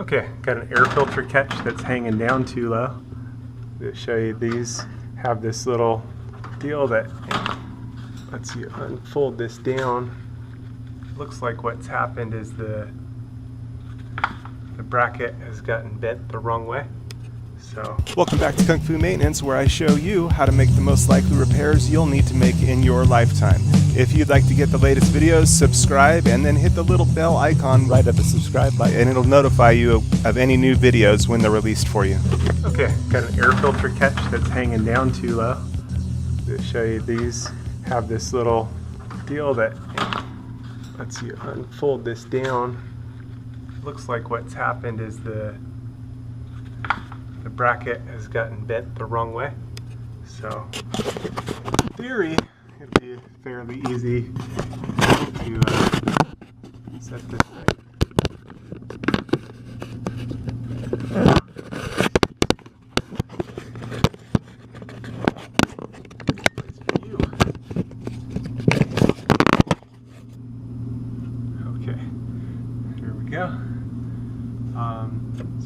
Okay, got an air filter catch that's hanging down too low. To show you, these have this little deal that lets you unfold this down. Looks like what's happened is the bracket has gotten bent the wrong way. So, welcome back to Kung Fu Maintenance, where I show you how to make the most likely repairs you'll need to make in your lifetime. If you'd like to get the latest videos, subscribe and then hit the little bell icon right at the subscribe button, and it'll notify you of any new videos when they're released for you. okay, got an air filter catch that's hanging down too low. To show you, these have this little deal that lets you unfold this down. Looks like what's happened is the bracket has gotten bent the wrong way. So, in theory, it'd be fairly easy to set this right. Okay, here we go.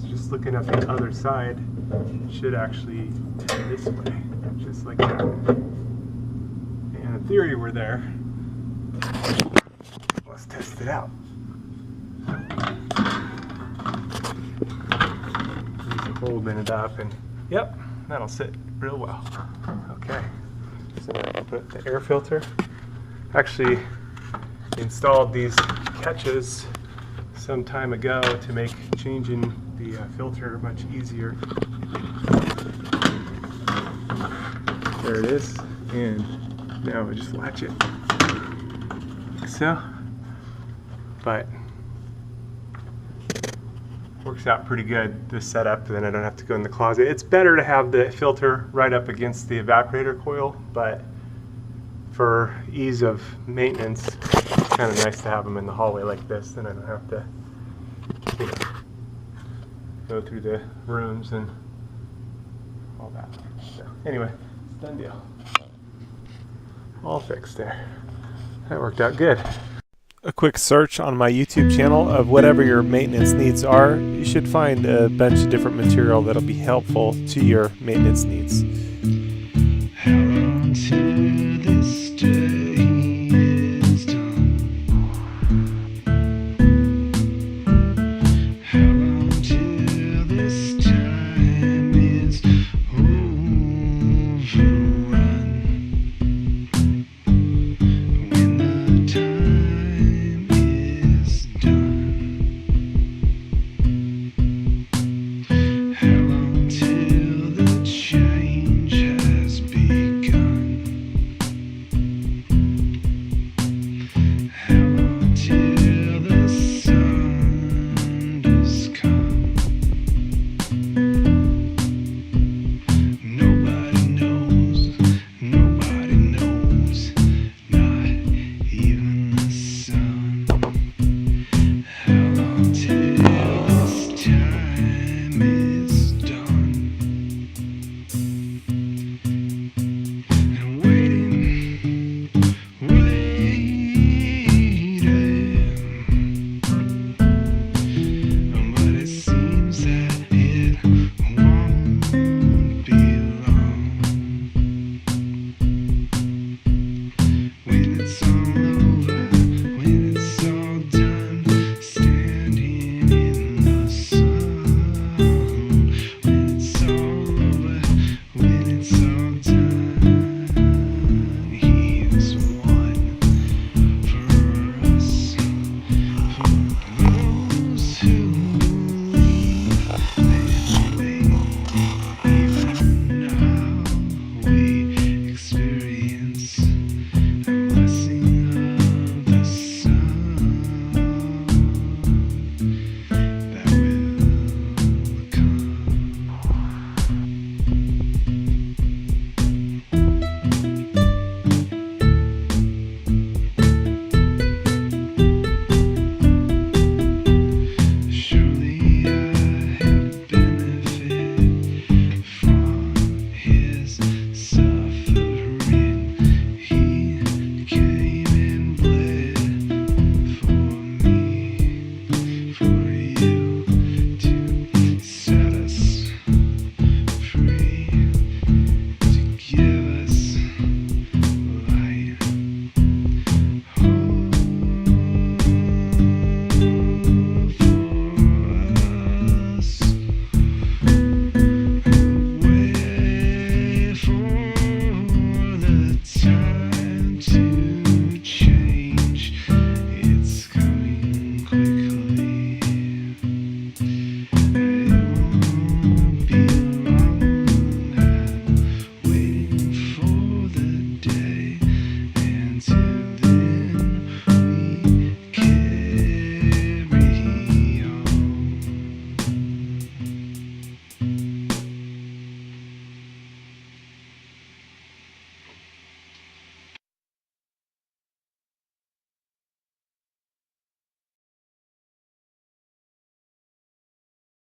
So just looking at the other side, it should actually head this way, just like that. And in theory, we're there. Let's test it out. Just holding it up, and yep, that'll sit real well. Okay, so I can put the air filter. Actually installed these catches some time ago to make changing the filter much easier. There it is, and now we just latch it like so. But works out pretty good, this setup, then I don't have to go in the closet. It's better to have the filter right up against the evaporator coil, but for ease of maintenance, it's kind of nice to have them in the hallway like this, then I don't have to go through the rooms and all that. So anyway, it's done deal. All fixed there. That worked out good. A quick search on my YouTube channel of whatever your maintenance needs are, you should find a bunch of different material that'll be helpful to your maintenance needs.